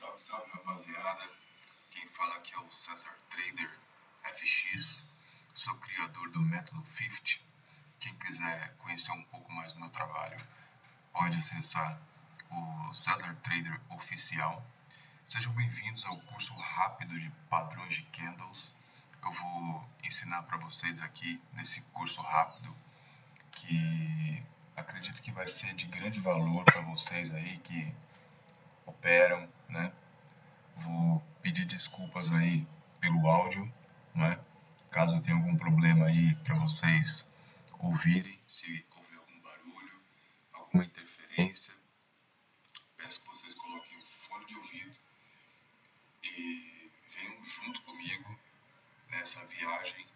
Salve, salve, rapaziada. Quem fala aqui é o César Trader FX. Sou criador do método 50. Quem quiser conhecer um pouco mais do meu trabalho, pode acessar o César Trader Oficial. Sejam bem-vindos ao curso rápido de padrões de candles. Eu vou ensinar para vocês aqui nesse curso rápido, que acredito que vai ser de grande valor para vocês aí que operam, né? Vou pedir desculpas aí pelo áudio, né? Caso tenha algum problema aí para vocês ouvirem, se houver algum barulho, alguma interferência, peço que vocês coloquem o fone de ouvido e venham junto comigo nessa viagem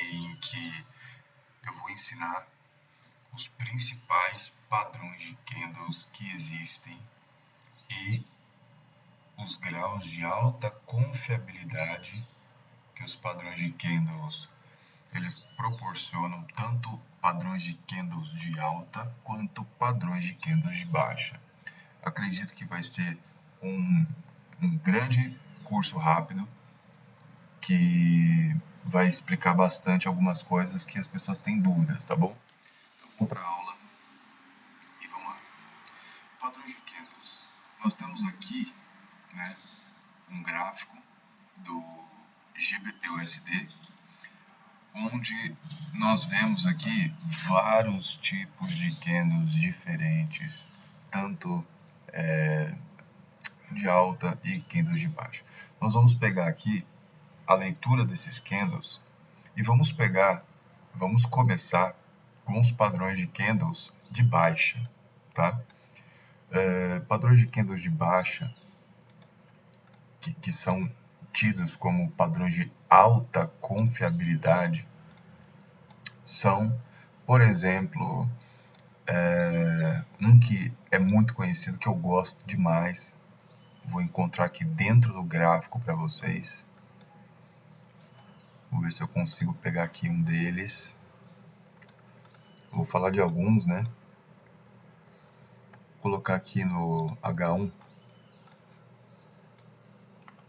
em que eu vou ensinar os principais padrões de candles que existem e os graus de alta confiabilidade que os padrões de candles eles proporcionam, tanto padrões de candles de alta quanto padrões de candles de baixa. Acredito que vai ser um grande curso rápido que vai explicar bastante algumas coisas que as pessoas têm dúvidas, tá bom? Então vamos para a aula e vamos lá. Padrões de candles. Nós temos aqui, né, um gráfico do GBP/USD, onde nós vemos aqui vários tipos de candles diferentes, tanto de alta e candles de baixa. Nós vamos pegar aqui a leitura desses candles e vamos começar com os padrões de candles de baixa, tá? Padrões de candles de baixa que são tidos como padrões de alta confiabilidade são, por exemplo, um que é muito conhecido, que eu gosto demais. Vou encontrar aqui dentro do gráfico para vocês. Vou ver se eu consigo pegar aqui um deles. Vou falar de alguns, né? Vou colocar aqui no H1,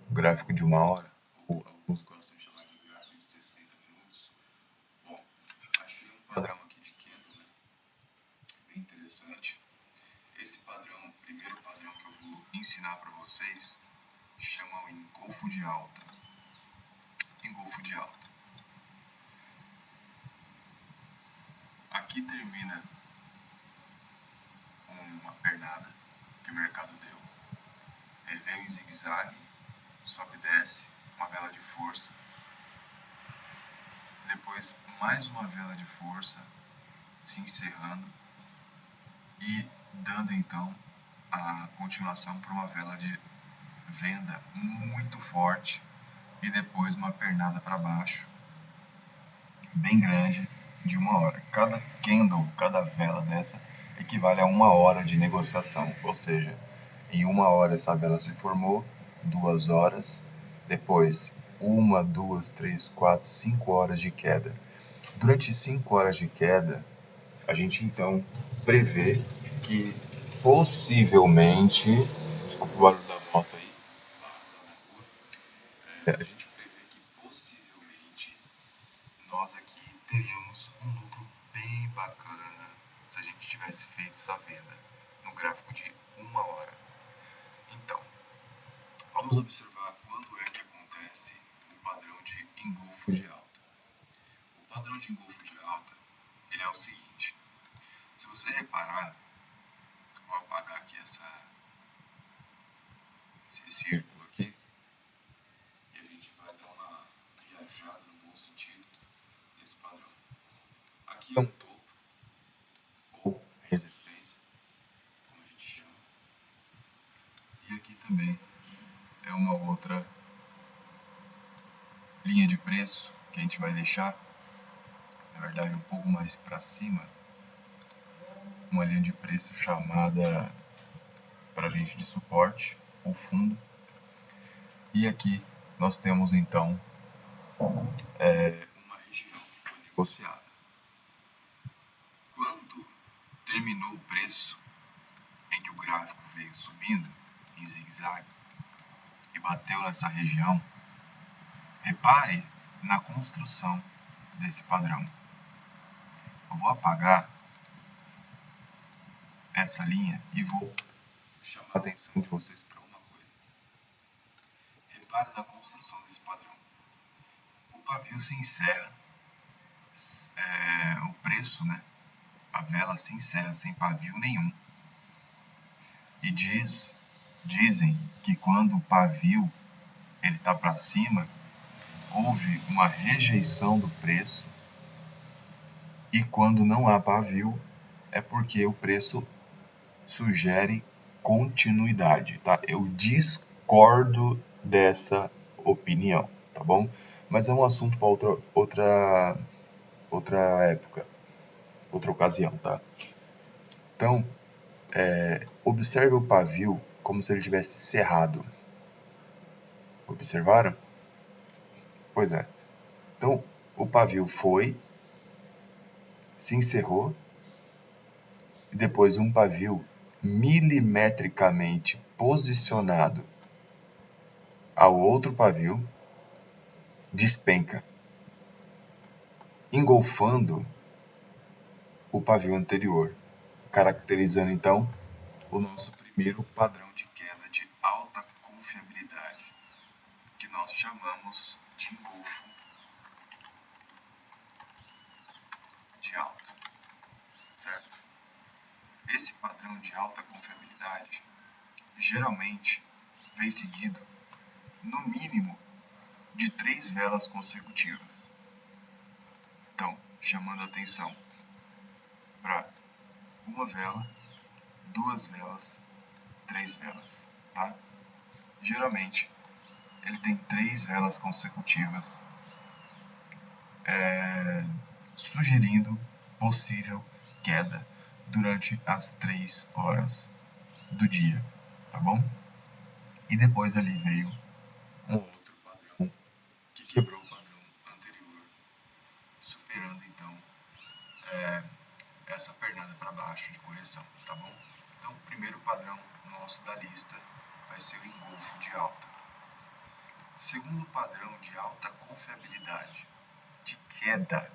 o gráfico de 1 hora. Ou alguns gostam de chamar de gráfico de 60 minutos. Bom, achei um padrão aqui de candle, né? Bem interessante. Esse padrão, o primeiro padrão que eu vou ensinar para vocês, chama o engolfo de alta. Engolfo de alta. Aqui termina uma pernada que o mercado deu. Ele veio em zigue-zague, sobe e desce, uma vela de força. Depois mais uma vela de força se encerrando e dando então a continuação para uma vela de venda muito forte e depois uma pernada para baixo bem grande de 1 hora. Cada candle, cada vela dessa equivale a 1 hora de negociação, ou seja, em 1 hora essa vela se formou, 2 horas, depois 1, 2, 3, 4, 5 horas de queda. Durante 5 horas de queda, a gente então prevê que possivelmente, desculpa o barulho da moto aí, a gente prevê que possivelmente nós aqui teríamos um lucro bem bacana se a gente tivesse feito essa venda no gráfico de 1 hora. Então, vamos observar quando é que acontece o padrão de engolfo de alta. O padrão de engolfo de alta, ele é o seguinte: se você reparar, vou apagar aqui esse círculo aqui e a gente vai dar uma viajada no bom sentido nesse padrão. Aqui é um topo ou resistência, como a gente chama, e aqui também é uma outra linha de preço que a gente vai deixar, na verdade, um pouco mais para cima, uma linha de preço chamada para a gente de suporte ou fundo. E aqui nós temos então uma região que foi negociada. Quando terminou o preço em que o gráfico veio subindo em zigue-zague, e bateu nessa região, repare na construção desse padrão. Eu vou apagar essa linha e vou chamar a atenção de vocês para uma coisa. Repare na construção desse padrão. O pavio se encerra, o preço, né? A vela se encerra sem pavio nenhum. E dizem que quando o pavio ele está para cima, houve uma rejeição do preço, e quando não há pavio, é porque o preço sugere continuidade, tá? Eu discordo dessa opinião, tá bom? Mas é um assunto para outra época, outra ocasião, tá? Então, observe o pavio como se ele tivesse cerrado. Observaram? Pois é. Então, o pavio se encerrou, e depois um pavio milimetricamente posicionado ao outro pavio despenca, engolfando o pavio anterior, caracterizando então o nosso primeiro padrão de queda de alta confiabilidade, que nós chamamos de engolfo de alta, certo? Esse padrão de alta confiabilidade geralmente vem seguido, no mínimo, de 3 velas consecutivas. Então, chamando a atenção para uma vela, 2 velas, 3 velas, tá? Geralmente, ele tem 3 velas consecutivas, sugerindo possível queda durante as 3 horas do dia, tá bom? E depois dali veio um outro padrão que quebrou o padrão anterior, superando então essa pernada para baixo de correção, tá bom? Então, o primeiro padrão nosso da lista vai ser o engolfo de alta. Segundo padrão de alta confiabilidade, de queda,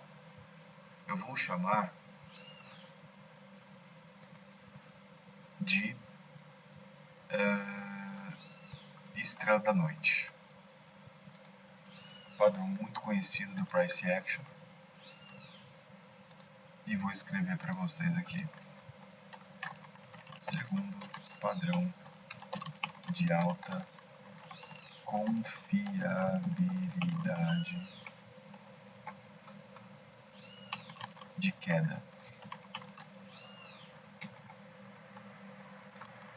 eu vou chamar de estrela da noite. Padrão muito conhecido do Price Action. E vou escrever para vocês aqui. Segundo padrão de alta confiabilidade de queda.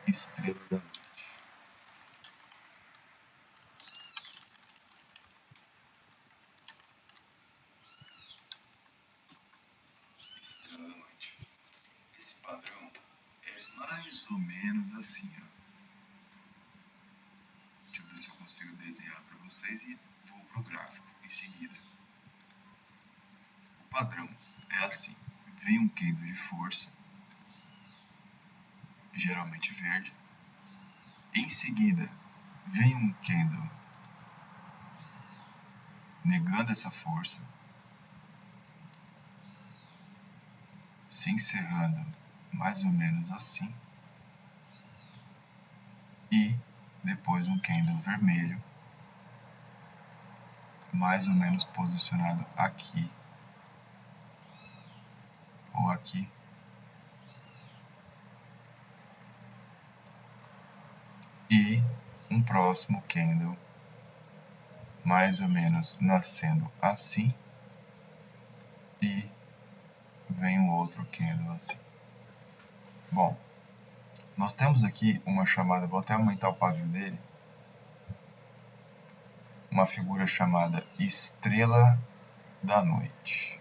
Estrela da noite. Estrela da noite. Esse padrão é mais ou menos assim, ó. Deixa eu ver se eu consigo desenhar para vocês e vou pro gráfico em seguida. O padrão é assim. Vem um candle de força, geralmente verde. Em seguida, vem um candle negando essa força, se encerrando mais ou menos assim, e depois um candle vermelho, mais ou menos posicionado aqui ou aqui, e um próximo candle mais ou menos nascendo assim, e vem um outro candle assim. Bom, nós temos aqui uma chamada, vou até aumentar o pavio dele, uma figura chamada estrela da noite.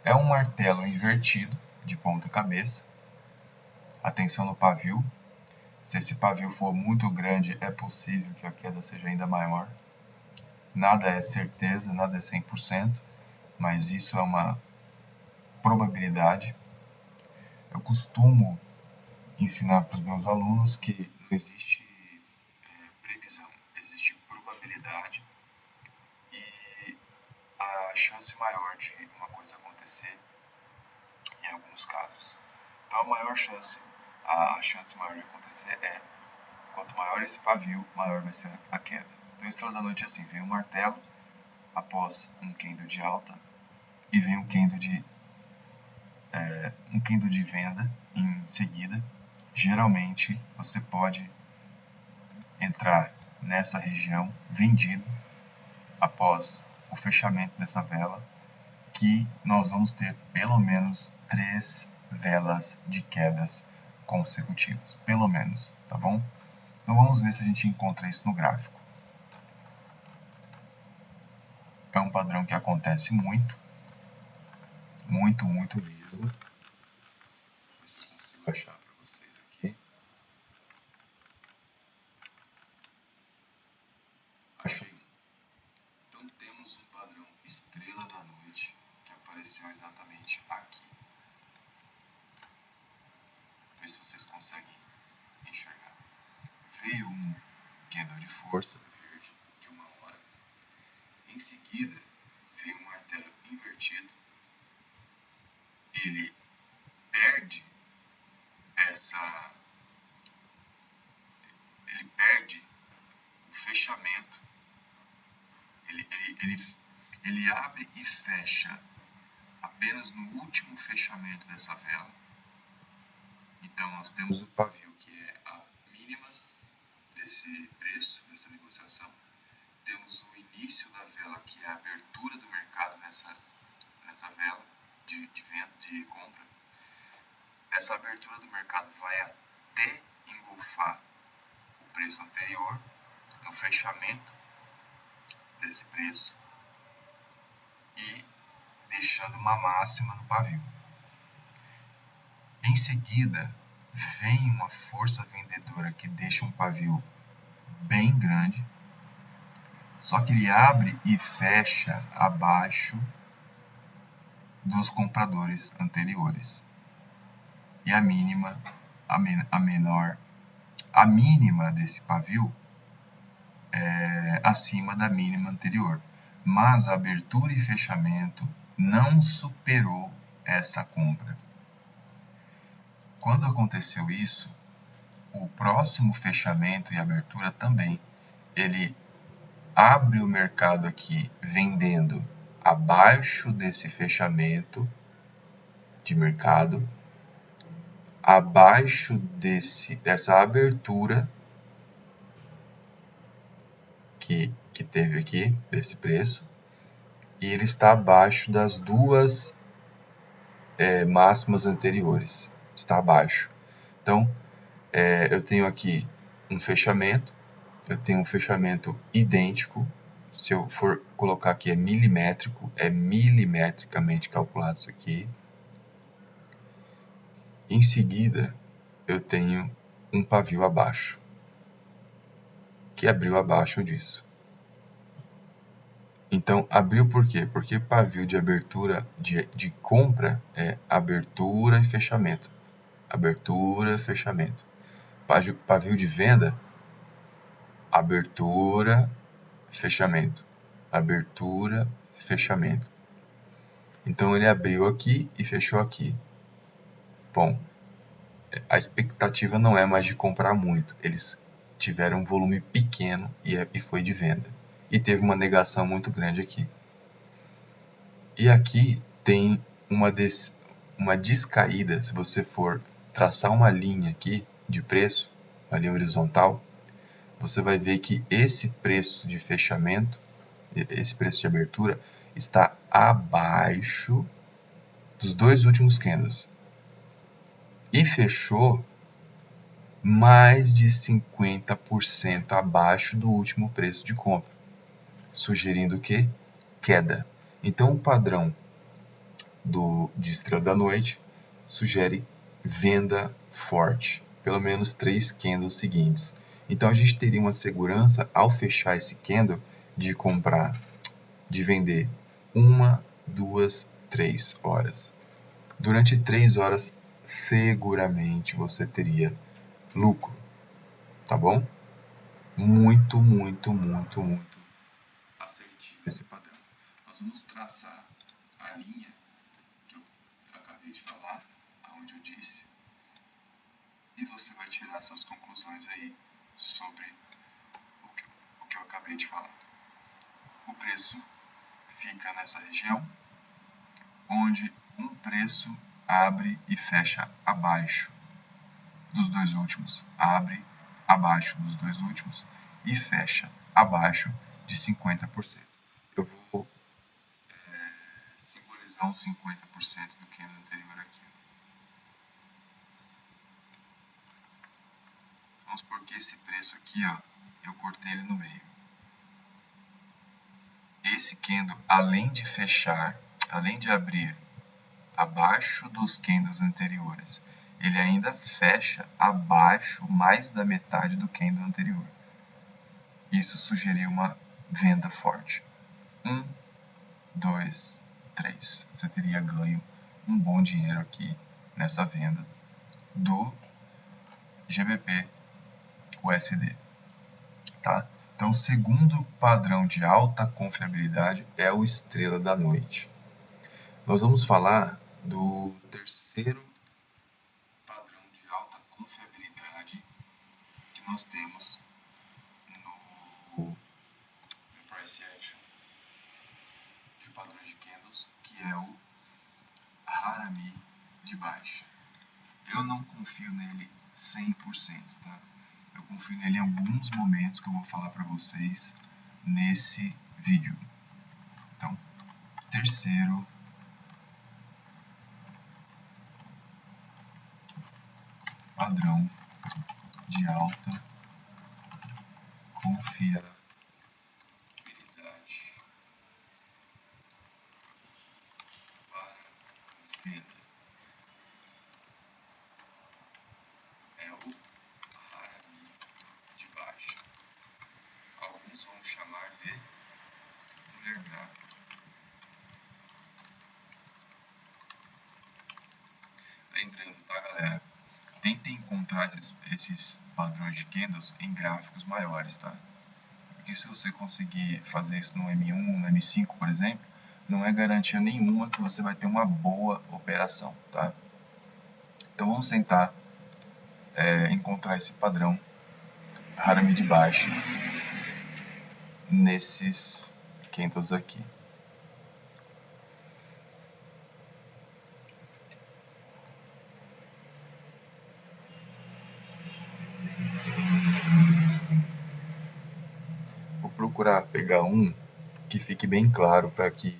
É um martelo invertido de ponta cabeça. Atenção no pavio. Se esse pavio for muito grande, é possível que a queda seja ainda maior. Nada é certeza, nada é 100%, mas isso é uma probabilidade. Eu costumo ensinar para os meus alunos que não existe previsão, probabilidade e a chance maior de uma coisa acontecer em alguns casos. Então a chance maior de acontecer é, quanto maior esse pavio, maior vai ser a queda. Então, a Estrela da Noite é assim, vem um martelo após um candle de alta e vem um candle de venda em seguida. Geralmente, você pode entrar nessa região vendido após o fechamento dessa vela, que nós vamos ter pelo menos 3 velas de quedas consecutivas, pelo menos, tá bom? Então vamos ver se a gente encontra isso no gráfico. É um padrão que acontece muito mesmo. Ver se eu consigo achar para vocês aqui. Achei. Então temos um padrão Estrela da Noite que apareceu exatamente aqui. Ver se vocês conseguem enxergar. Veio um candle de força verde de 1 hora. Em seguida, veio um martelo invertido. Ele perde o fechamento. Ele abre e fecha apenas no último fechamento dessa vela. Então nós temos o pavio, que é a mínima desse preço, dessa negociação. Temos o início da vela, que é a abertura do mercado nessa vela de venda, de compra. Essa abertura do mercado vai até engolfar o preço anterior, no fechamento desse preço, e deixando uma máxima no pavio. Em seguida, vem uma força vendedora que deixa um pavio bem grande, só que ele abre e fecha abaixo dos compradores anteriores. E a mínima desse pavio é acima da mínima anterior, mas a abertura e fechamento não superou essa compra. Quando aconteceu isso, o próximo fechamento e abertura também, ele abre o mercado aqui vendendo abaixo desse fechamento de mercado, abaixo dessa abertura que teve aqui, desse preço, e ele está abaixo das duas máximas anteriores, está abaixo. Então, eu tenho aqui um fechamento, eu tenho um fechamento idêntico. Se eu for colocar aqui é milimétrico, é milimetricamente calculado isso aqui. Em seguida, eu tenho um pavio abaixo, que abriu abaixo disso. Então, abriu por quê? Porque pavio de abertura de compra é abertura e fechamento. Abertura, fechamento. Pavio de venda, abertura, fechamento. Abertura, fechamento. Então, ele abriu aqui e fechou aqui. Bom, a expectativa não é mais de comprar muito. Eles tiveram um volume pequeno e foi de venda. E teve uma negação muito grande aqui. E aqui tem uma descaída. Se você for traçar uma linha aqui de preço, uma linha horizontal, você vai ver que esse preço de fechamento, esse preço de abertura, está abaixo dos dois últimos candles. E fechou mais de 50% abaixo do último preço de compra, sugerindo o quê? Queda. Então, o padrão de Estrela da Noite sugere venda forte, pelo menos 3 candles seguintes. Então, a gente teria uma segurança ao fechar esse candle de vender 1, 2, 3 horas. Durante 3 horas, seguramente você teria lucro, tá bom? muito, muito, muito, muito assertivo esse padrão. Nós vamos traçar a linha que eu acabei de falar, aonde eu disse, e você vai tirar suas conclusões aí sobre o que eu acabei de falar. O preço fica nessa região, onde um preço abre e fecha abaixo dos dois últimos, abre abaixo dos dois últimos e fecha abaixo de 50%. Eu vou simbolizar uns 50% do candle anterior aqui. Vamos supor que esse preço aqui, ó, eu cortei ele no meio. Esse candle, além de fechar, além de abrir abaixo dos candles anteriores, ele ainda fecha abaixo mais da metade do candle anterior. Isso sugeriu uma venda forte. 1, 2, 3. Você teria ganho um bom dinheiro aqui nessa venda do GBP USD, tá? Então, o segundo padrão de alta confiabilidade é o estrela da noite. Nós vamos falar do terceiro padrão de alta confiabilidade que nós temos no Price Action de padrões de candles, que é o Harami de baixa. Eu não confio nele 100%, tá? Eu confio nele em alguns momentos que eu vou falar para vocês nesse vídeo. Então, terceiro padrão de alta confiabilidade para venda é o Harami de baixa. Alguns vão chamar de mulher grávida. Lembrando, tá, galera? Tentem encontrar esses padrões de candles em gráficos maiores, tá? Porque se você conseguir fazer isso no M1, no M5, por exemplo, não é garantia nenhuma que você vai ter uma boa operação, tá? Então vamos tentar encontrar esse padrão Harami de baixa nesses candles aqui. Vou procurar pegar um que fique bem claro para que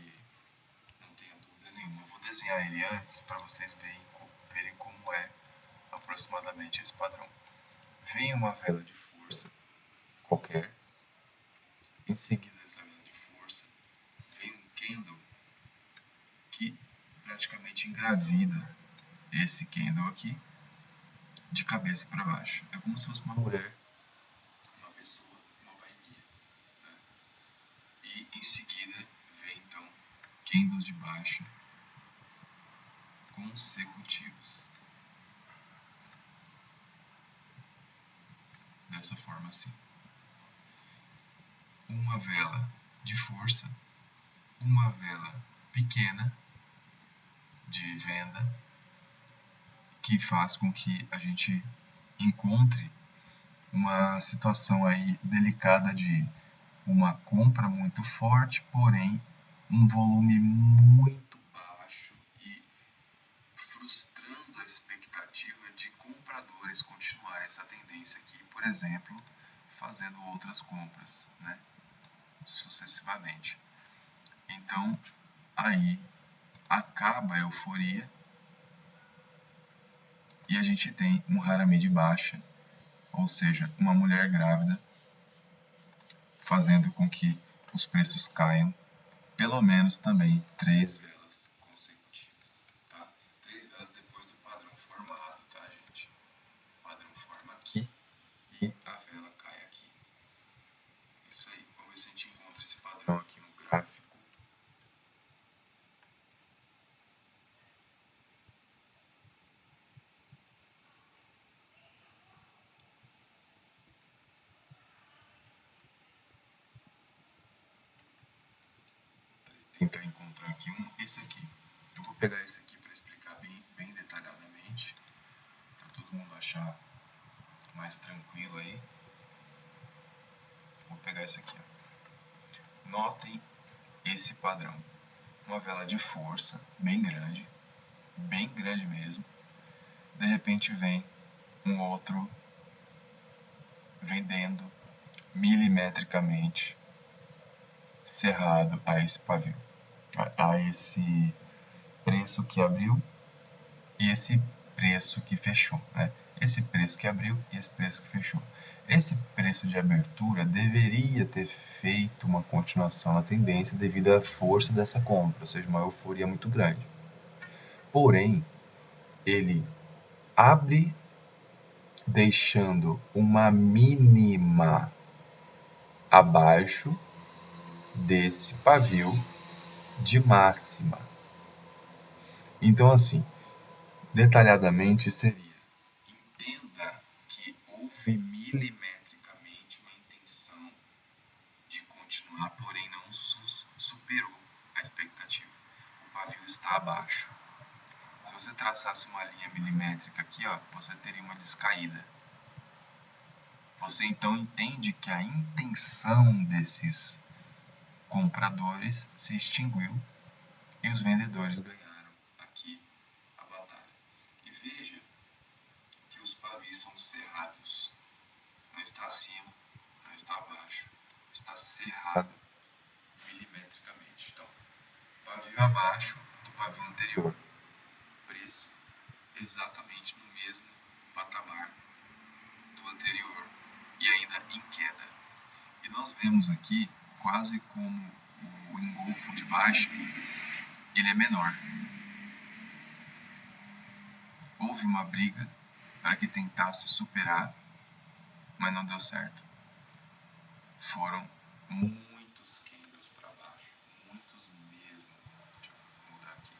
não tenha dúvida nenhuma. Eu vou desenhar ele antes para vocês verem como é aproximadamente esse padrão. Vem uma vela de força qualquer, em seguida dessa vela de força vem um candle que praticamente engravida esse candle aqui de cabeça para baixo. É como se fosse uma mulher, uma pessoa, uma barriguinha, né? E em seguida vem então candles de baixa consecutivos. Dessa forma assim. Uma vela de força, uma vela pequena de venda, que faz com que a gente encontre uma situação aí delicada de uma compra muito forte, porém um volume muito baixo e frustrando a expectativa de compradores continuarem essa tendência aqui, por exemplo, fazendo outras compras, né, sucessivamente. Então, aí acaba a euforia e a gente tem um Harami de baixa, ou seja, uma mulher grávida, fazendo com que os preços caiam pelo menos também 3 velas consecutivas, tá? 3 velas depois do padrão formado, tá, gente? O padrão forma aqui e a vela cai aqui. Isso aí, vamos ver se a gente encontra esse padrão aqui no gráfico. tentar encontrar aqui esse aqui. Eu vou pegar esse aqui para explicar bem detalhadamente, para todo mundo achar mais tranquilo aí. Vou pegar esse aqui, ó. Notem esse padrão. Uma vela de força, bem grande mesmo. De repente vem um outro vendendo milimetricamente cerrado a esse pavio, a esse preço que abriu e esse preço que fechou, né? Esse preço que abriu e esse preço que fechou. Esse preço de abertura deveria ter feito uma continuação na tendência devido à força dessa compra, ou seja, uma euforia muito grande. Porém, ele abre deixando uma mínima abaixo desse pavio de máxima. Então, assim, detalhadamente seria: entenda que houve milimetricamente uma intenção de continuar, porém não superou a expectativa. O pavio está abaixo. Se você traçasse uma linha milimétrica aqui, ó, você teria uma descaída. Você então entende que a intenção desses compradores se extinguiu e os vendedores ganharam aqui a batalha. E veja que os pavis são cerrados. Não está acima, não está abaixo. Está cerrado milimetricamente. Então, pavio abaixo do pavio anterior. Preço exatamente no mesmo patamar do anterior e ainda em queda. E nós vemos aqui quase como o engolfo de baixo, ele é menor. Houve uma briga para que tentasse superar, mas não deu certo. Foram muitos candles para baixo, muitos mesmo. Deixa eu mudar aqui.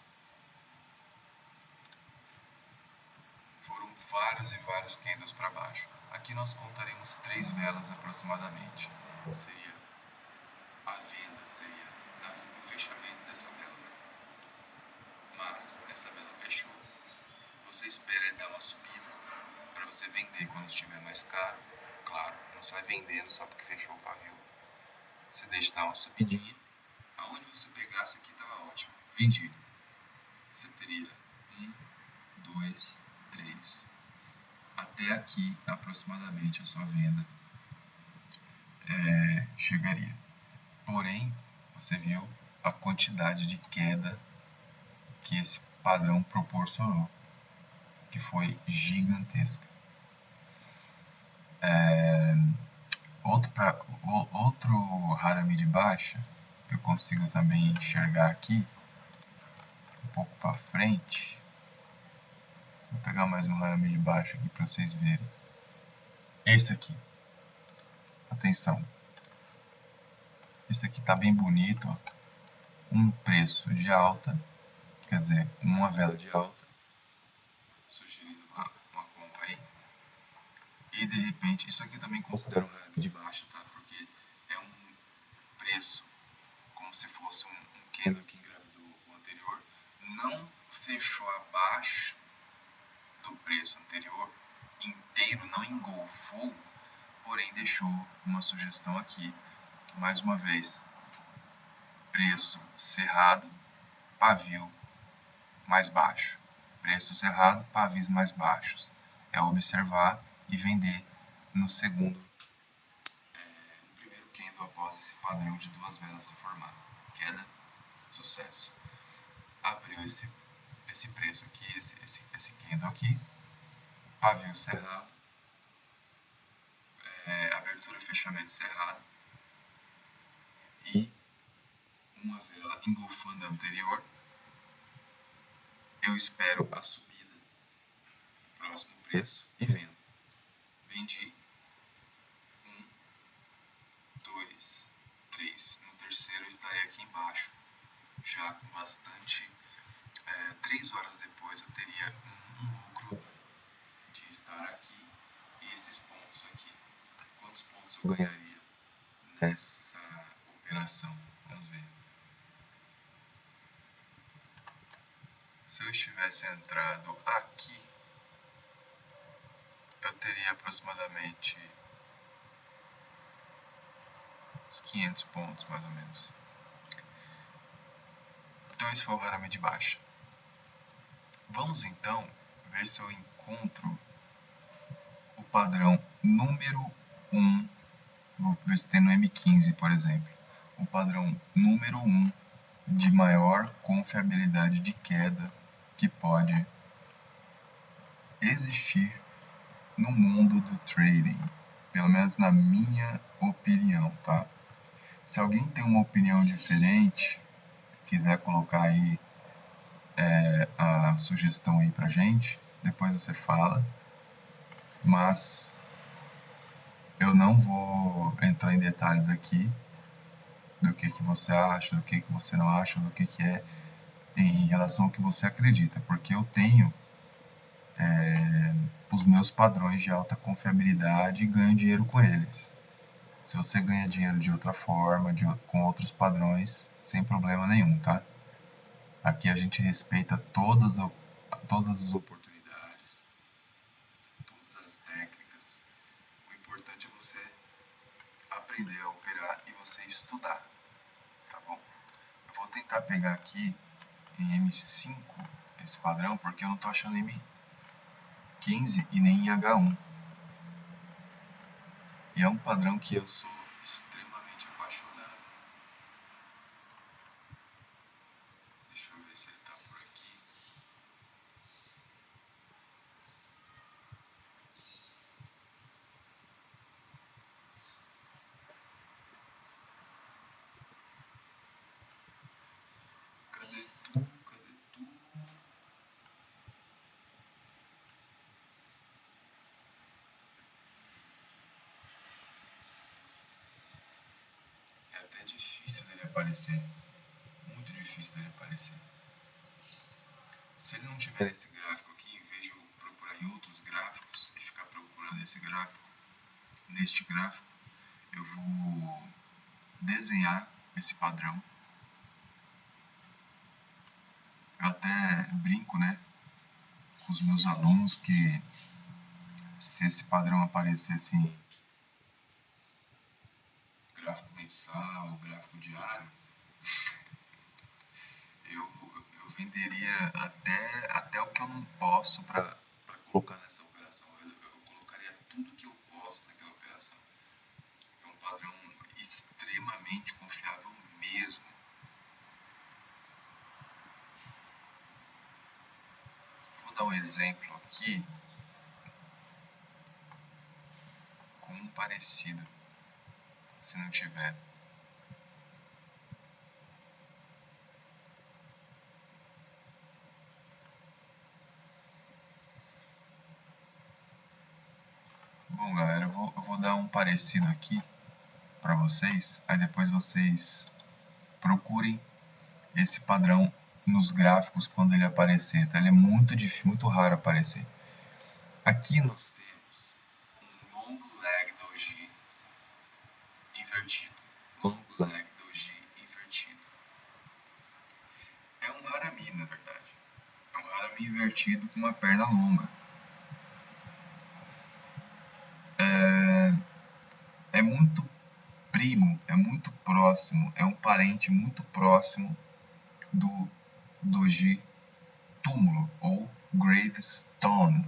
Foram vários e vários candles para baixo. Aqui nós contaremos 3 velas aproximadamente. Seria a venda, seria o fechamento dessa vela. Mas essa vela fechou. Você espera ele dar uma subida para você vender quando estiver mais caro. Claro, não sai vendendo só porque fechou o pavio. Você deixa dar uma subidinha. Aonde você pegasse aqui estava ótimo. Vendido. Você teria 1, 2, 3. Até aqui, aproximadamente, a sua venda chegaria. Porém, você viu a quantidade de queda que esse padrão proporcionou, que foi gigantesca. Outro Harami de baixa, eu consigo também enxergar aqui, um pouco para frente. Vou pegar mais um Harami de baixa aqui para vocês verem. Esse aqui. Atenção. Esse aqui tá bem bonito, ó. Um preço de alta, quer dizer, uma vela de alta, sugerindo uma compra aí. E de repente, isso aqui também considero um Harami de baixa, tá? Porque é um preço como se fosse um candle que engravidou o anterior, não fechou abaixo do preço anterior inteiro, não engolfou, porém deixou uma sugestão aqui, mais uma vez, preço cerrado, pavio mais baixo, preço cerrado, pavios mais baixos. É observar e vender no primeiro candle após esse padrão de 2 velas se formar. Queda, sucesso. Abriu esse preço aqui, esse candle aqui, pavio cerrado, abertura e fechamento cerrado e uma vela engolfando a anterior. Eu espero a subida do próximo preço e vendo. Vendi 1, 2, 3. No terceiro eu estarei aqui embaixo, já com bastante. 3 horas depois eu teria um lucro de estar aqui e esses pontos aqui. Quantos pontos eu ganharia nessa operação? Vamos ver. Se eu estivesse entrado aqui, eu teria aproximadamente uns 500 pontos, mais ou menos. Então esse foi o Harami de baixa. Vamos então ver se eu encontro o padrão número 1. Vou ver se tem no M15, por exemplo. O padrão número 1 de maior confiabilidade de queda que pode existir no mundo do trading. Pelo menos na minha opinião, tá? Se alguém tem uma opinião diferente, quiser colocar aí a sugestão aí pra gente, depois você fala. Mas eu não vou entrar em detalhes aqui do que você acha, do que você não acha, do que é em relação ao que você acredita, porque eu tenho os meus padrões de alta confiabilidade e ganho dinheiro com eles. Se você ganha dinheiro de outra forma, com outros padrões, sem problema nenhum, tá? Aqui a gente respeita todas as oportunidades, todas as técnicas. O importante é você aprender a operar e você estudar, tá bom? Eu vou tentar pegar aqui em M5 esse padrão, porque eu não tô achando M15 e nem em H1. E é um padrão que eu sou extremamente apaixonado. Deixa eu ver se ele tá por aqui. Cadê tu? Cadê tu? É até difícil dele aparecer. Muito difícil dele aparecer. Se ele não tiver esse gráfico aqui, em vez de eu procurar em outros gráficos e ficar procurando esse gráfico, neste gráfico, eu vou desenhar esse padrão. Eu até brinco, né, com os meus alunos que se esse padrão aparecesse em gráfico mensal, gráfico diário, eu venderia até o que eu não posso para colocar nessa operação. Eu colocaria tudo que eu posso naquela operação. É um padrão extremamente confiável mesmo. Vou dar um exemplo aqui com um parecido, se não tiver. Bom, galera, eu vou dar um parecido aqui para vocês, aí depois vocês procurem esse padrão nos gráficos quando ele aparecer, tá? Ele é muito difícil, muito raro aparecer. Aqui nós temos um long leg doji invertido. Long leg doji invertido. É um harami, na verdade. É um harami invertido com uma perna longa. É muito primo, é muito próximo, é um parente muito próximo do doji túmulo ou gravestone.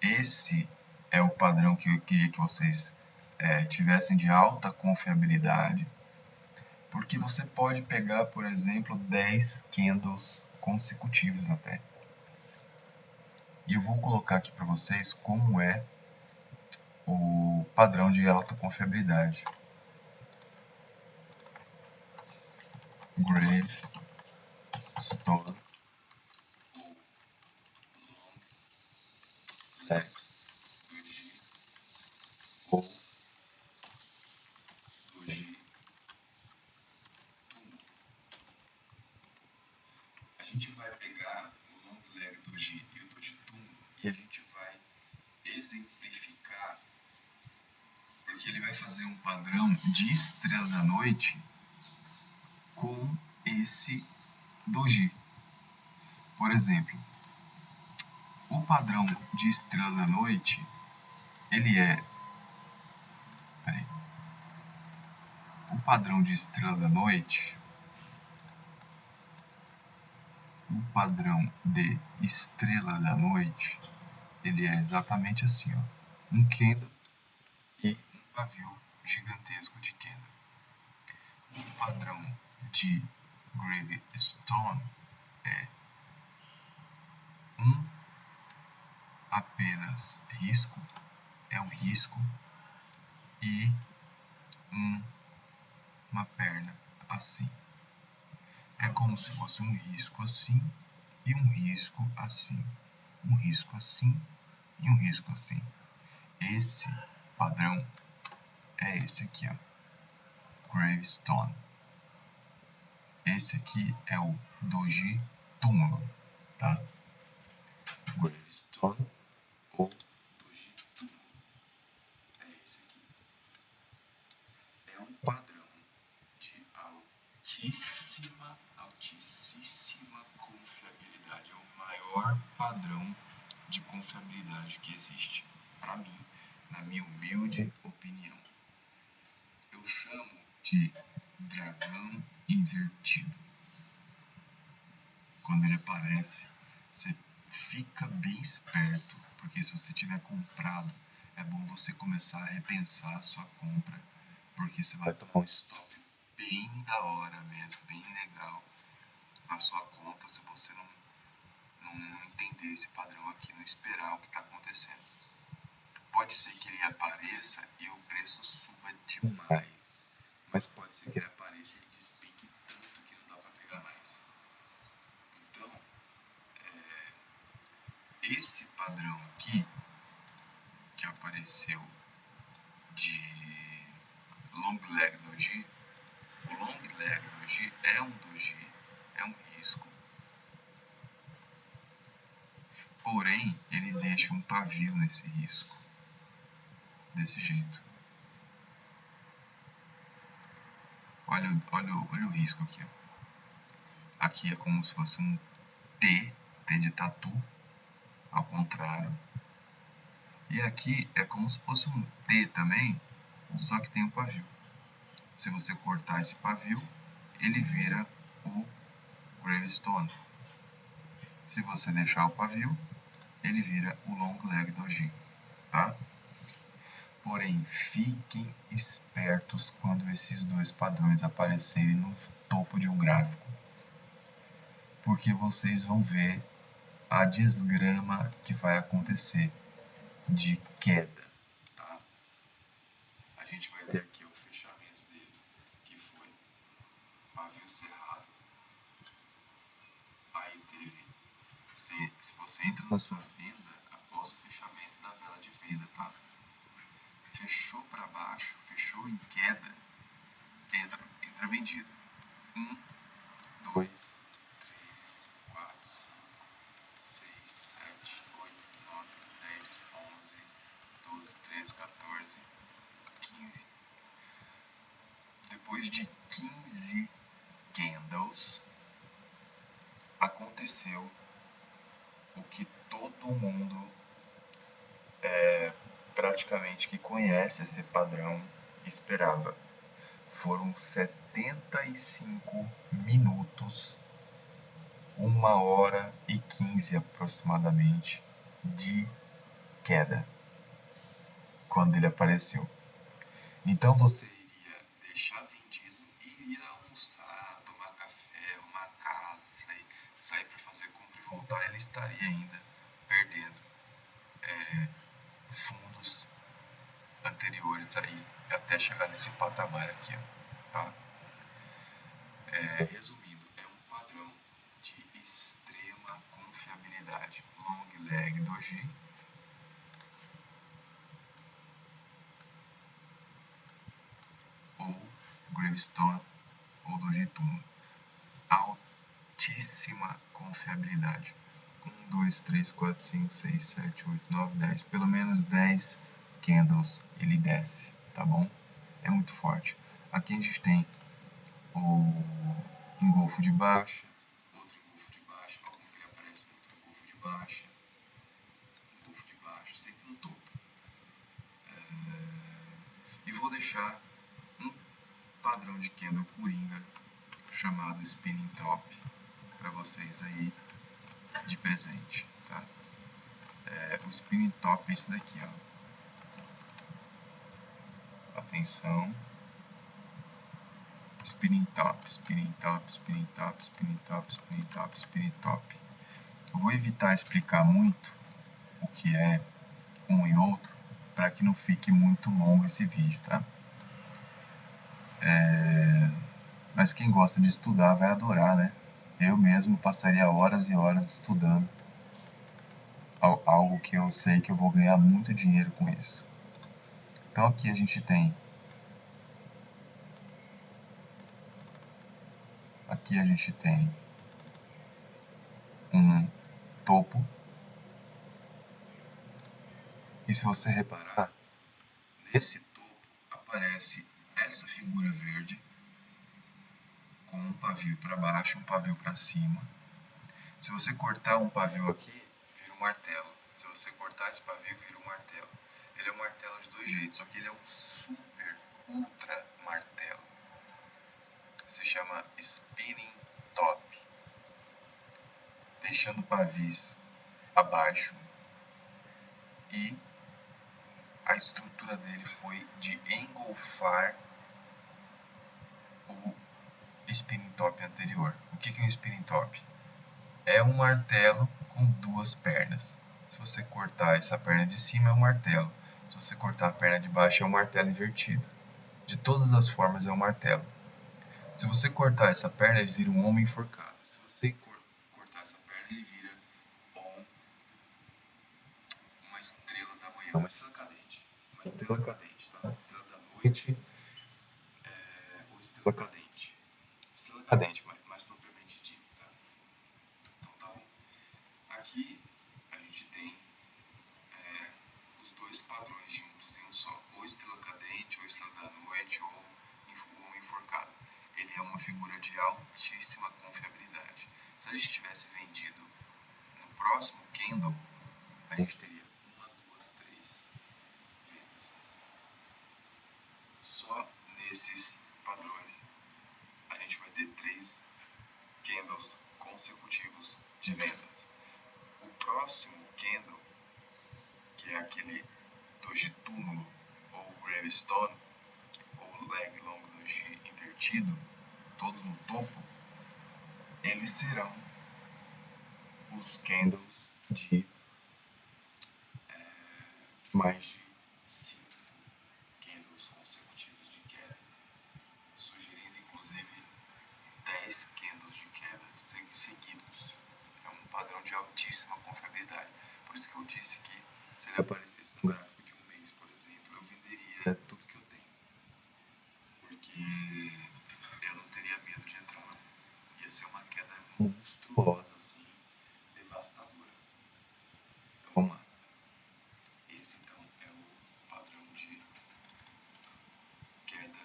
Esse é o padrão que eu queria que vocês tivessem de alta confiabilidade, porque você pode pegar, por exemplo, 10 candles consecutivos até. E eu vou colocar aqui para vocês como é o padrão de alta confiabilidade. Gravestone leg doji ou doji túmulo. A gente vai pegar o long leg doji e o doji túmulo e a gente vai exemplificar, porque ele vai fazer um padrão de estrela da noite com esse doji. Por exemplo, o padrão de estrela da noite, ele é... Peraí. O padrão de estrela da noite... O padrão de estrela da noite, ele é exatamente assim, ó. Um candle e um pavio gigantesco de candle. O padrão de gravestone é apenas risco, é um risco e uma perna assim. É como se fosse um risco assim e um risco assim. Um risco assim e um risco assim. Esse padrão é esse aqui, ó. Gravestone. Esse aqui é o Doji Túmulo, tá? Gravestone ou Doji Túmulo. É esse aqui. É um padrão de altíssima confiabilidade. É o maior padrão de confiabilidade que existe, para mim, na minha humilde opinião. Eu chamo de dragão invertido. Quando ele aparece, você fica bem esperto, porque se você tiver comprado, é bom você começar a repensar a sua compra, porque você vai tomar um stop bem da hora mesmo, bem legal na sua conta, se você não entender esse padrão aqui, não esperar o que está acontecendo. Pode ser que ele apareça e o preço suba demais, mas pode ser que ele apareça e ele despenque tanto que não dá para pegar mais. Então, esse padrão aqui que apareceu de long leg doji, o long leg doji é um doji, é um risco, porém ele deixa um pavio nesse risco, desse jeito. Olha o risco aqui, ó. Aqui é como se fosse um T de tatu, ao contrário. E aqui é como se fosse um T também, só que tem um pavio. Se você cortar esse pavio, ele vira o gravestone. Se você deixar o pavio, ele vira o long leg doji, tá? Porém, fiquem espertos quando esses dois padrões aparecerem no topo de um gráfico, porque vocês vão ver a desgrama que vai acontecer de queda, tá? A gente vai ter aqui o fechamento dele, que foi pavio cerrado, aí teve, se você entra na sua venda após o fechamento da vela de venda, tá? Fechou para baixo, fechou em queda, entra vendido. 1, 2, 3, 4, 5, 6, 7, 8, 9, 10, 11, 12, 13, 14, 15. Depois de 15 candles, aconteceu o que todo mundo praticamente que conhece esse padrão esperava. Foram 75 minutos, 1h15 aproximadamente de queda quando ele apareceu. Então você iria deixar vendido e iria almoçar, tomar café, arrumar casa, sair para fazer compra e voltar, ele estaria ainda perdendo fundos anteriores aí até chegar nesse patamar aqui, ó, tá? Resumindo, é um padrão de extrema confiabilidade. Long leg doji ou gravestone ou doji túmulo. Altíssima confiabilidade. 1, 2, 3, 4, 5, 6, 7, 8, 9, 10. Pelo menos 10 candles ele desce, tá bom? É muito forte. Aqui a gente tem o engolfo de baixa, outro engolfo de baixa, como que ele aparece baixa, engolfo de baixo, sempre no topo. E vou deixar um padrão de candle coringa chamado Spinning Top para vocês aí de presente, tá? O Spinning Top é esse daqui, ó. Atenção. Spinning Top, Spinning Top, Spinning Top, Spinning Top, Spinning Top, Spinning Top. Eu vou evitar explicar muito o que é um e outro para que não fique muito longo esse vídeo, tá? Mas quem gosta de estudar vai adorar, né? Eu mesmo passaria horas e horas estudando algo que eu sei que eu vou ganhar muito dinheiro com isso. Então aqui a gente tem um topo. E se você reparar, nesse topo aparece essa figura verde com um pavio para baixo, um pavio para cima. Se você cortar um pavio aqui, vira um martelo. Se você cortar esse pavio, vira um martelo. Ele é um martelo de dois jeitos, só que ele é um super, ultra martelo. Se chama Spinning Top. Deixando pavis abaixo. E a estrutura dele foi de engolfar o Spinning Top anterior. O que é um Spinning Top? É um martelo com duas pernas. Se você cortar essa perna de cima é um martelo. Se você cortar a perna de baixo é um martelo invertido. De todas as formas é um martelo. Se você cortar essa perna, ele vira um homem enforcado. Se você cortar essa perna, ele vira uma estrela da manhã, uma estrela cadente. Uma estrela cadente, tá? Estrela da noite ou estrela cadente. Estrela cadente, mais propriamente dito, tá? Então tá bom. Aqui a gente tem os dois padrões juntos em um só. Ou estrela cadente, ou estrela da noite, ou homem enforcado. Ele é uma figura de altíssima confiabilidade. Se a gente tivesse vendido no próximo candle, a gente teria 1, 2, 3 vendas. Só nesses padrões a gente vai ter 3 candles consecutivos de vendas. O próximo candle, que é aquele doji túmulo ou gravestone, ou leg long doji invertido, todos no topo, eles serão os candles de mais de 5 candles consecutivos de queda, sugerindo inclusive 10 candles de queda seguidos. É um padrão de altíssima confiabilidade. Por isso que eu disse que se ele aparecesse no gráfico de um mês, por exemplo, eu venderia tudo que eu tenho. Porque eu não teria medo de entrar, não. Ia ser uma queda monstruosa, assim, devastadora. Então vamos lá. Esse então é o padrão de queda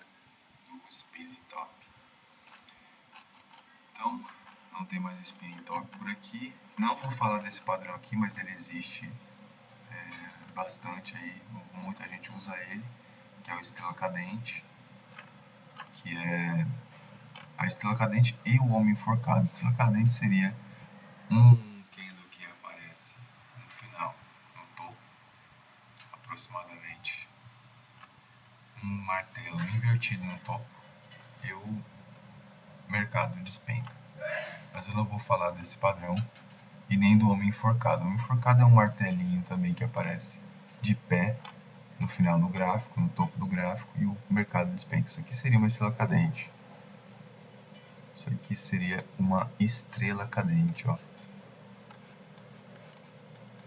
do Spinning Top. Então, não tem mais Spinning Top por aqui. Não vou falar desse padrão aqui, mas ele existe bastante aí. Muita gente usa ele, que é o estrela cadente, que é a estrela cadente e o homem enforcado. A estrela cadente seria um candle que aparece no final, no topo, aproximadamente um martelo invertido no topo, e o mercado despenca. Mas eu não vou falar desse padrão e nem do homem enforcado. O homem enforcado é um martelinho também que aparece de pé no final do gráfico, no topo do gráfico, e o mercado despenca. Isso aqui seria uma estrela cadente. Isso aqui seria uma estrela cadente, ó.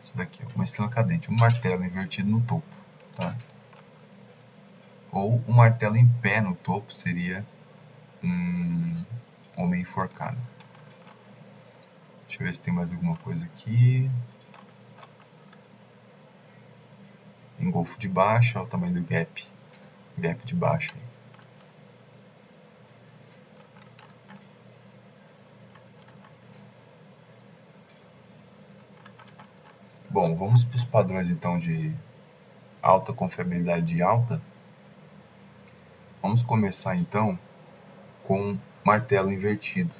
Isso daqui é uma estrela cadente, um martelo invertido no topo, tá? Ou um martelo em pé no topo seria um homem enforcado. Deixa eu ver se tem mais alguma coisa aqui. Engolfo de baixo, olha o tamanho do gap. Gap de baixo aí. Bom, vamos para os padrões então de alta confiabilidade alta. Vamos começar então com martelo invertido.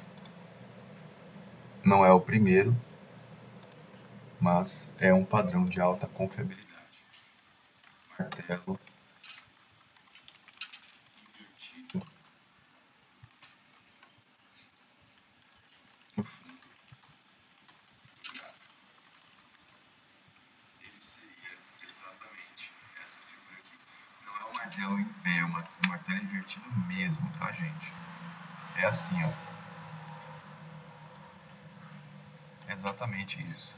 Não é o primeiro, mas é um padrão de alta confiabilidade. Martelo invertido no fundo do gráfico. Ele seria exatamente essa figura aqui. Não é um martelo em pé, é um martelo invertido mesmo, tá, gente? É assim, ó. É exatamente isso.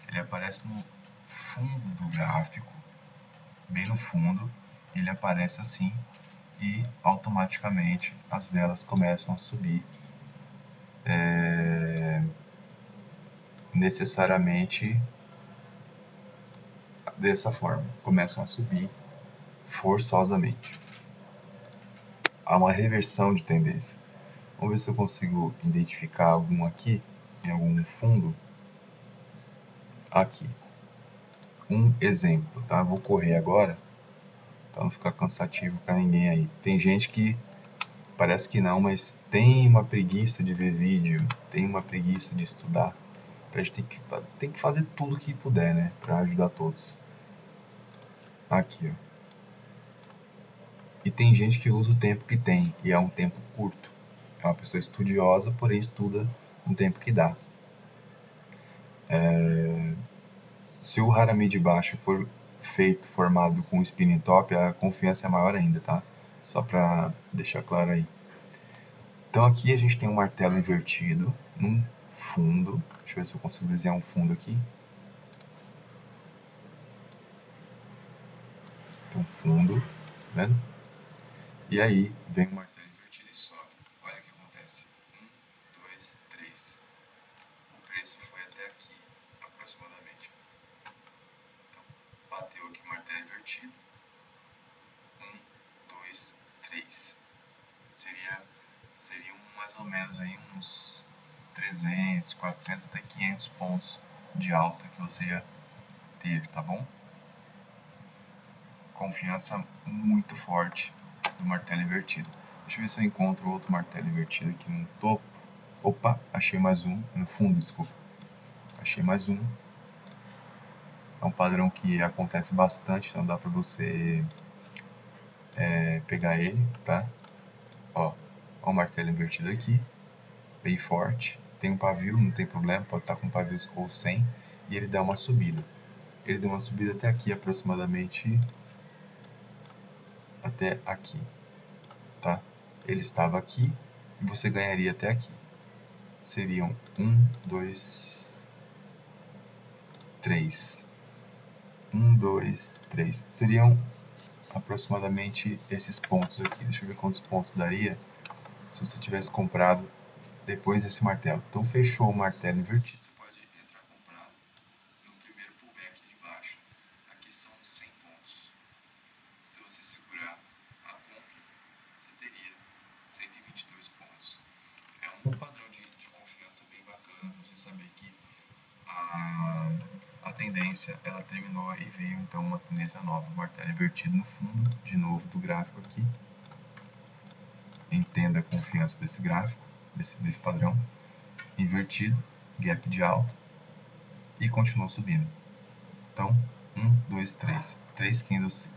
Ele aparece no fundo do gráfico, bem no fundo, ele aparece assim e automaticamente as velas começam a subir necessariamente dessa forma, começam a subir forçosamente. Há uma reversão de tendência. Vamos ver se eu consigo identificar algum aqui, em algum fundo. Aqui. Um exemplo, tá? Vou correr agora, para não ficar cansativo para ninguém aí. Tem gente que parece que não, mas tem uma preguiça de ver vídeo, tem uma preguiça de estudar. Então a gente tem que fazer tudo que puder, né? Para ajudar todos. Aqui, ó. E tem gente que usa o tempo que tem, e é um tempo curto. É uma pessoa estudiosa, porém estuda no tempo que dá. Se o Harami de baixo for formado com spinning top, a confiança é maior ainda, tá? Só para deixar claro aí. Então aqui a gente tem um martelo invertido num fundo. Deixa eu ver se eu consigo desenhar um fundo aqui. Tem um fundo, tá vendo? E aí vem o martelo invertido e sobe. Olha o que acontece. 1, 2, 3. O preço foi até aqui, aproximadamente. Então, bateu aqui o martelo invertido. 1, 2, 3. Seriam mais ou menos aí uns 300, 400 até 500 pontos de alta que você ia ter, tá bom? Confiança muito forte do martelo invertido. Deixa eu ver se eu encontro outro martelo invertido aqui no topo. Opa, achei mais um, no fundo, desculpa. Achei mais um. É um padrão que acontece bastante, então dá pra você pegar ele, tá? Ó o martelo invertido aqui, bem forte. Tem um pavio, não tem problema, pode estar com pavio ou sem. E ele dá uma subida. Ele deu uma subida até aqui, aproximadamente até aqui, tá? Ele estava aqui e você ganharia até aqui. Seriam 1, 2, 3. 1, 2, 3. Seriam aproximadamente esses pontos aqui. Deixa eu ver quantos pontos daria se você tivesse comprado depois desse martelo. Então fechou o martelo invertido. Você pode entrar comprado no primeiro pullback aqui de baixo. Aqui são 100 pontos. Se você segurar a compra, você teria 122 pontos. É um padrão de confiança bem bacana para você saber que a tendência ela terminou e veio então uma tendência nova, o martelo invertido no fundo, de novo do gráfico aqui. Entenda a confiança desse gráfico, desse padrão invertido, gap de alta e continuou subindo. Então, 1, 2, 3, 3 candles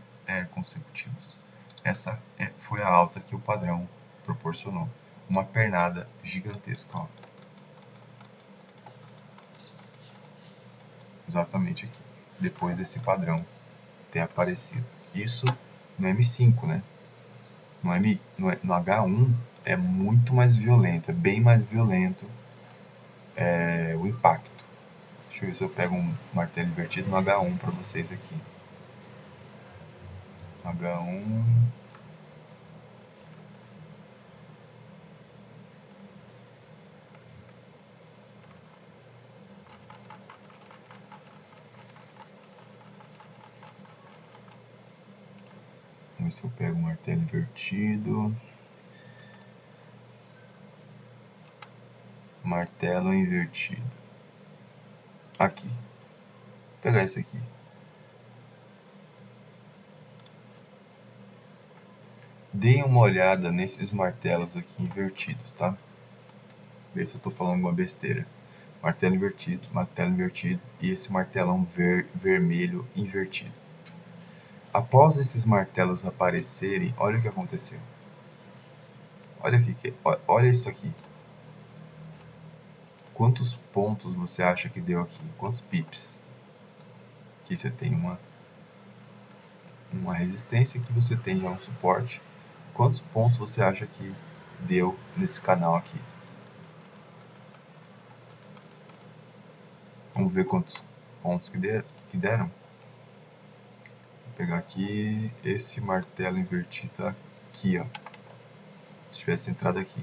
consecutivos. Essa foi a alta que o padrão proporcionou. Uma pernada gigantesca, ó. Exatamente aqui, depois desse padrão ter aparecido. Isso no M5, né? No H1 é muito mais violento, é bem mais violento o impacto. Deixa eu ver se eu pego um martelo invertido no H1 para vocês aqui. H1. Vamos ver se eu pego um martelo invertido. Martelo invertido. Aqui. pegar esse aqui. Deem uma olhada nesses martelos aqui invertidos, tá? Vê se eu tô falando alguma besteira. Martelo invertido e esse martelão vermelho invertido. Após esses martelos aparecerem, olha o que aconteceu. Olha aqui, olha isso aqui. Quantos pontos você acha que deu aqui? Quantos pips? Aqui você tem uma resistência, aqui você tem já um suporte. Quantos pontos você acha que deu nesse canal aqui? Vamos ver quantos pontos que deram. Vou pegar aqui esse martelo invertido aqui, ó. Se tivesse entrado aqui.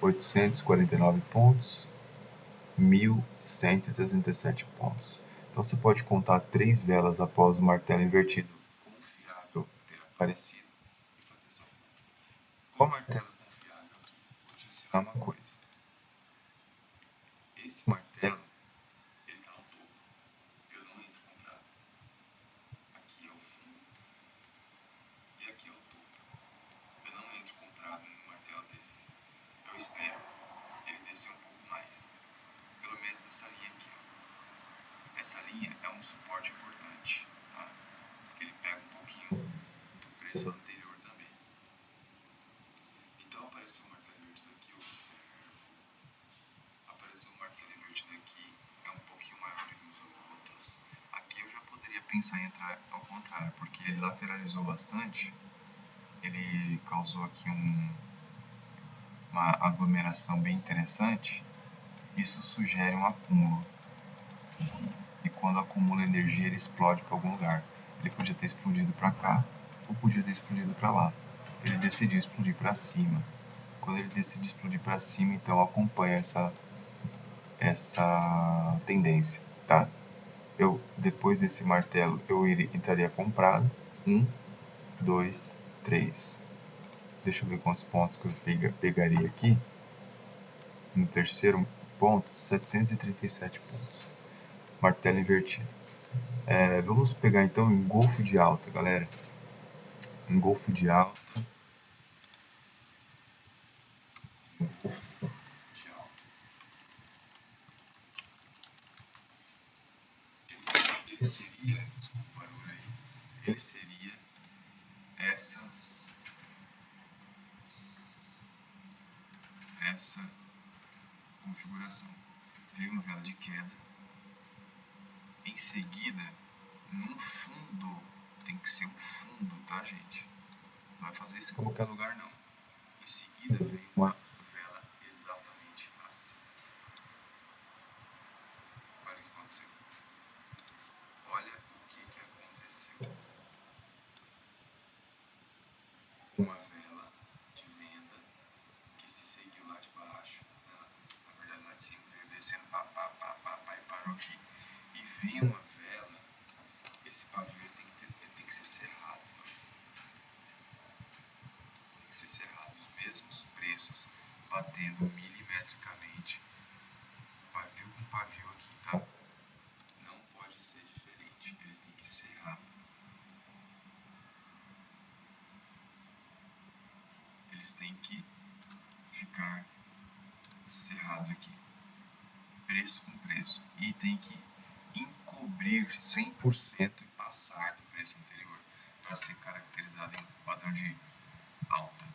849 pontos, 1.167 pontos. Então você pode contar 3 velas após o martelo invertido confiável ter aparecido e fazer sua conta. Com o martelo confiável aqui, vou te ensinar uma coisa. Esse martelo, ele está no topo. Eu não entro comprado. Aqui é o fundo e aqui é o topo. Eu não entro comprado num martelo desse. Eu espero ele descer um pouco mais. Pelo menos dessa linha aqui, ó. Essa linha é um suporte importante, tá? Porque ele pega um pouquinho do preço anterior também. Então apareceu um martelo invertido aqui, eu observo. Apareceu um martelo invertido aqui, é um pouquinho maior do que os outros. Aqui eu já poderia pensar em entrar ao contrário, porque ele lateralizou bastante. Ele causou aqui uma aglomeração bem interessante. Isso sugere um acúmulo. E quando acumula energia, ele explode para algum lugar. Ele podia ter explodido para cá ou podia ter explodido para lá. Ele decidiu explodir para cima. Quando ele decide explodir para cima, então acompanha essa tendência, tá? Depois desse martelo, eu entraria comprado. 1, 2, 3. Deixa eu ver quantos pontos que eu pegaria aqui. No terceiro ponto, 737 pontos. Martelo invertido. Vamos pegar então engolfo de alta, galera. Engolfo de alta. Engolfo de alta. Ele seria, desculpa o barulho aí, ele seria essa configuração. Veio uma vela de queda. Em seguida, num fundo, tem que ser um fundo, tá, gente? Não vai fazer isso em qualquer lugar, não. Em seguida, veio uma vela exatamente assim. Olha o que aconteceu. Olha o que aconteceu. Uma vela de venda que se seguiu lá de baixo, na verdade lá de cima, veio descendo, pá, e parou aqui. E veio uma vela, esse pavio ele tem que ser cerrado. Tem que ser cerrado, os mesmos preços, batendo milimetricamente, pavio com pavio aqui, tá? Não pode ser diferente, eles têm que serrar. Eles têm que ficar cerrados aqui, preço com preço, e tem que encobrir 100% e passar do preço anterior para ser caracterizado em padrão de alta.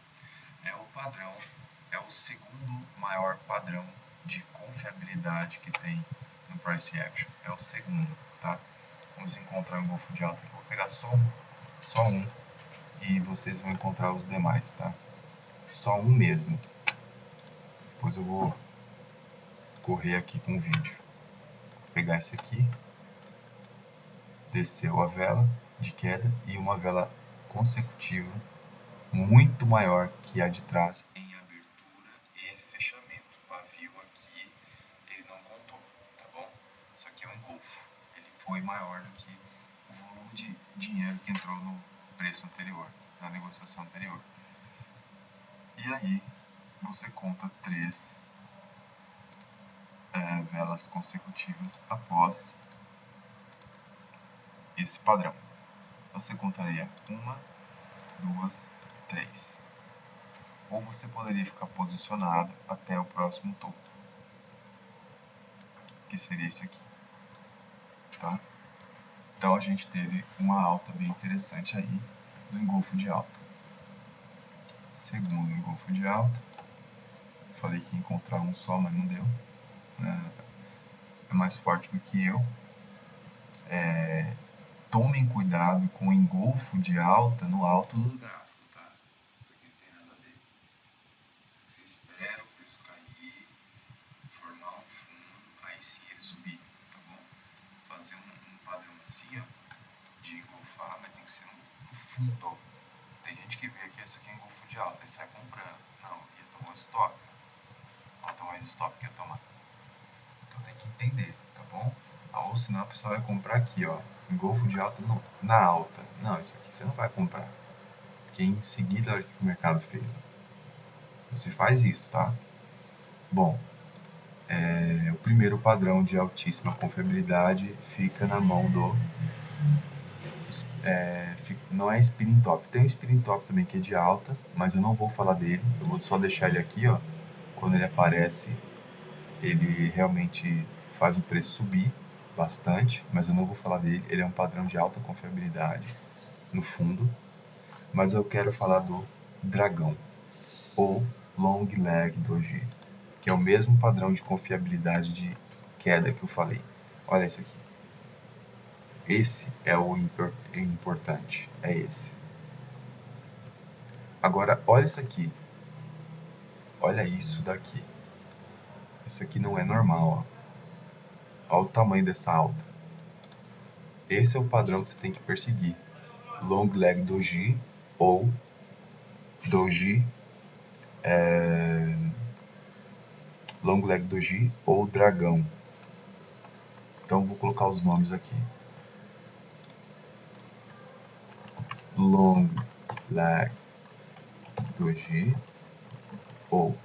É o segundo maior padrão de confiabilidade que tem no Price Action. É o segundo, tá? Vamos encontrar um golfo de alta aqui. Vou pegar só um e vocês vão encontrar os demais, tá? Só um mesmo. Depois eu vou correr aqui com o vídeo. Vou pegar esse aqui. Desceu a vela de queda e uma vela consecutiva muito maior que a de trás em abertura e fechamento. O pavio aqui ele não contou, tá bom? Isso aqui é um engolfo. Ele foi maior do que o volume de dinheiro que entrou no preço anterior, na negociação anterior. E aí você conta 3 velas consecutivas após esse padrão. Então você contaria 1, 2, 3. Ou você poderia ficar posicionado até o próximo topo, que seria esse aqui, tá? Então a gente teve uma alta bem interessante aí do engolfo de alta. Segundo engolfo de alta, falei que ia encontrar um só, mas não deu. É mais forte do que eu. Tomem cuidado com o engolfo de alta no alto do gráfico, tá? Isso aqui não tem nada a ver. Você espera o preço cair, formar um fundo, aí sim ele subir, tá bom? Fazer um padrão assim, ó, de engolfar, mas tem que ser no fundo. Tem gente que vê que esse aqui é engolfo de alta e sai comprando. Não, ia tomar stop. Falta mais stop que ia tomar. Então tem que entender, tá bom? Ou senão a pessoa vai comprar aqui, ó, engolfo de alta na alta. Não, isso aqui você não vai comprar. Porque em seguida, olha o que o mercado fez. Ó. Você faz isso, tá? Bom, o primeiro padrão de altíssima confiabilidade fica na mão do... não é spinning top. Tem um spinning top também que é de alta, mas eu não vou falar dele. Eu vou só deixar ele aqui, ó. Quando ele aparece, ele realmente faz o preço subir bastante, mas eu não vou falar dele. Ele é um padrão de alta confiabilidade no fundo, mas eu quero falar do dragão ou long leg doji, que é o mesmo padrão de confiabilidade de queda que eu falei. Olha isso aqui. Esse é o importante, é esse. Agora, olha isso aqui. Olha isso daqui. Isso aqui não é normal, ó. Olha o tamanho dessa alta. Esse é o padrão que você tem que perseguir. Long leg doji ou doji, long leg doji ou dragão. Então vou colocar os nomes aqui. Long leg doji ou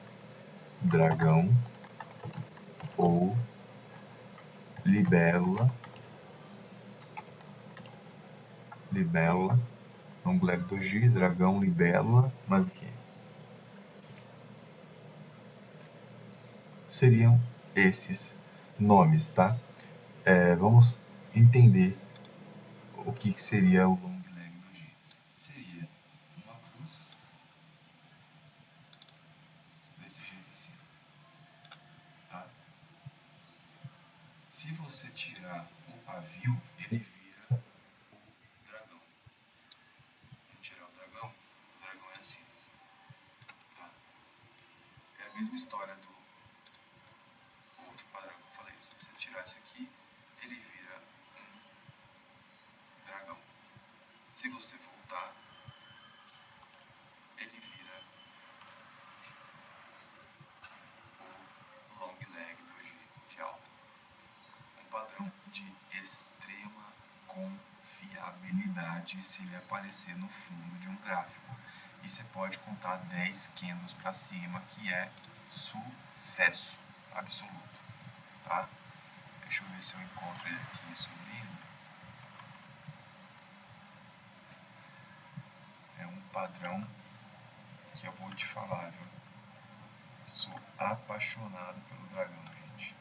dragão ou libélula, long leg doji, dragão, libélula, mas o que? Seriam esses nomes, tá? Vamos entender o que seria o long leg doji. Seria uma cruz desse jeito assim, tá? Se você tirar o pavio, ele vira o dragão. Vamos tirar o dragão é assim, tá? É a mesma história do outro padrão que eu falei. Se você tirar isso aqui, ele vira um dragão. Se você voltar, ele vira o long leg de alta. Um padrão de extrema confiabilidade se ele aparecer no fundo de um gráfico. E você pode contar 10 candles para cima, que é sucesso absoluto, tá? Deixa eu ver se eu encontro ele aqui subindo. É um padrão que eu vou te falar, viu? Sou apaixonado pelo dragão, gente.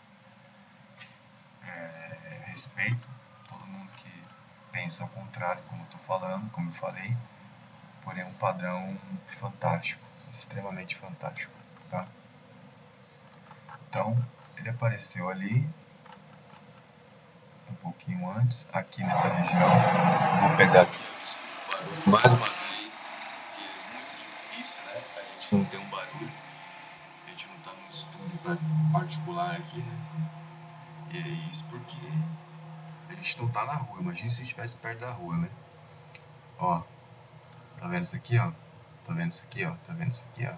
Respeito todo mundo que pensa ao contrário, como eu tô falando, como eu falei. Porém, é um padrão fantástico, extremamente fantástico, tá? Então, ele apareceu ali um pouquinho antes, aqui nessa região. Vou pegar aqui o barulho mais uma vez, que é muito difícil, né? A gente não tem um barulho, a gente não tá num estúdio particular aqui, né? E é isso porque a gente não tá na rua. Imagina se a gente estivesse perto da rua, né? Ó, tá vendo isso aqui, ó? Tá vendo isso aqui, ó? Tá vendo isso aqui, ó?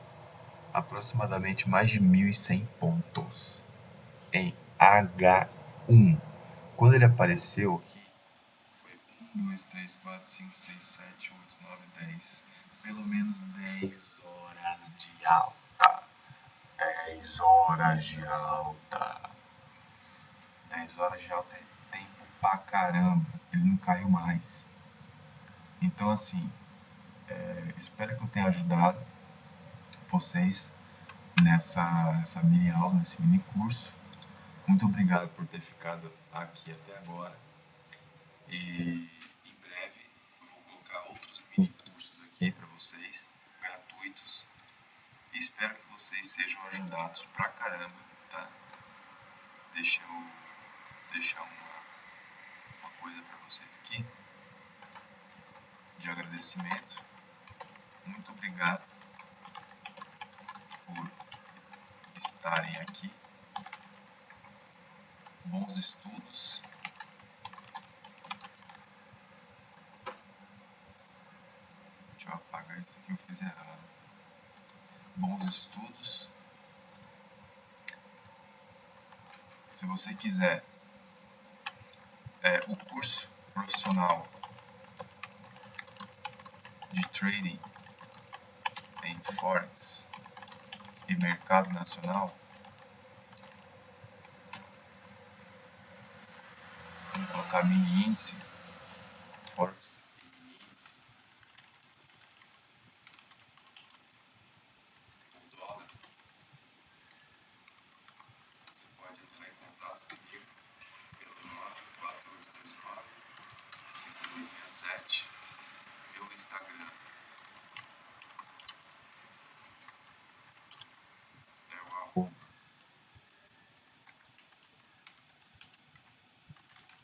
Aproximadamente mais de 1.100 pontos em H1. Quando ele apareceu aqui, foi 1, 2, 3, 4, 5, 6, 7, 8, 9, 10. Pelo menos 10 horas de alta. 10 horas de alta. 10 horas de alta é tempo pra caramba. Ele não caiu mais. Então, assim, espero que eu tenha ajudado vocês nessa mini aula, nesse mini curso. Muito obrigado por ter ficado aqui até agora. E em breve eu vou colocar outros mini cursos aqui para vocês, gratuitos. E espero que vocês sejam ajudados pra caramba, tá? Deixa eu deixar uma coisa para vocês aqui de agradecimento. Muito obrigado por estarem aqui. Bons estudos. Deixa eu apagar isso aqui, eu fiz errado. Bons estudos. Se você quiser o curso profissional de trading em Forex e mercado nacional, vamos colocar mini índice, Forex e mini índice, o dólar. Você pode entrar em contato comigo pelo 94829-5267, meu Instagram é o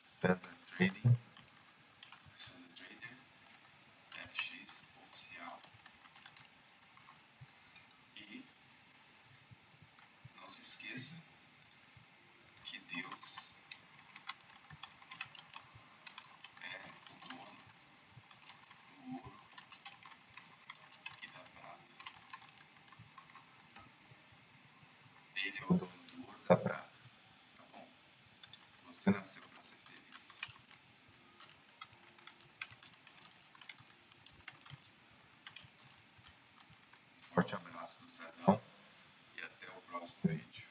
Cesar Trading, Cesar Trader FX oficial. E não se esqueça que Deus é o dono do ouro e da prata. Ele é o dono do ouro e da prata, tá bom? Você nasceu para ser feliz. Forte abraço do Cezão e até o próximo vídeo.